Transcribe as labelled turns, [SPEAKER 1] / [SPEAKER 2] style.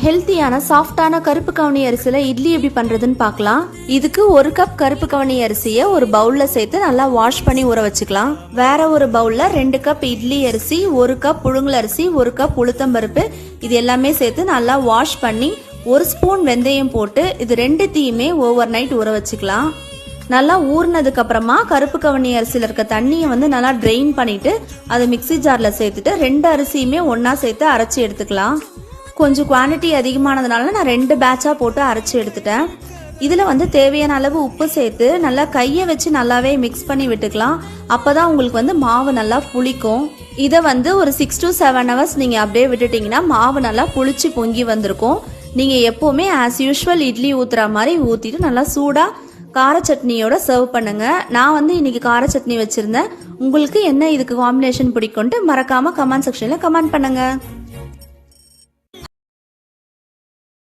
[SPEAKER 1] ஹெல்த்தியான சாஃப்டான கருப்பு கவுனி அரிசியில இட்லி எப்படி பண்றதுன்னு பார்க்கலாம். இதுக்கு 1 கப் கருப்பு கவுனி அரிசியை ஒரு பவுல்ல சேர்த்து நல்லா வாஷ் பண்ணி ஊற வச்சுக்கலாம். வேற ஒரு பவுல்ல 2 கப் இட்லி அரிசி, 1 கப் புழுங்கல் அரிசி, 1 கப் உளுத்தம்பருப்பு இது எல்லாமே சேர்த்து நல்லா வாஷ் பண்ணி 1 ஸ்பூன் வெந்தயம் போட்டு இது ரெண்டுத்தையுமே ஓவர் நைட் ஊற வச்சுக்கலாம். நல்லா ஊறினதுக்கு அப்புறமா கருப்பு கவுனி அரிசியில் இருக்க தண்ணியை நல்லா ட்ரெயின் பண்ணிட்டு அதை மிக்சி ஜார்ல சேர்த்துட்டு 2 அரிசியுமே ஒன்னா சேர்த்து அரைச்சி எடுத்துக்கலாம். கொஞ்சம் குவான்டிட்டி அதிகமானதுனால நான் 2 பேட்சா போட்டு அரைச்சி எடுத்துட்டேன். இதுல தேவையான அளவு உப்பு சேர்த்து நல்லா கையை வச்சு நல்லாவே மிக்ஸ் பண்ணி விட்டுக்கலாம். அப்பதான் உங்களுக்கு மாவு நல்லா புளிக்கும். இதை ஒரு 6 to 7 hours நீங்க அப்படியே விட்டுட்டீங்கன்னா மாவு நல்லா புளிச்சு பொங்கி வந்திருக்கும். நீங்க எப்பவுமே ஆஸ் யூஷுவல் இட்லி ஊத்துற மாதிரி ஊத்திட்டு நல்லா சூடா கார சட்னியோட சர்வ் பண்ணுங்க. நான் இன்னைக்கு கார சட்னி வச்சிருந்தேன். உங்களுக்கு என்ன இதுக்கு காம்பினேஷன் பிடிக்கும்ட்டு மறக்காம கமெண்ட் செக்ஷன்ல கமெண்ட் பண்ணுங்க.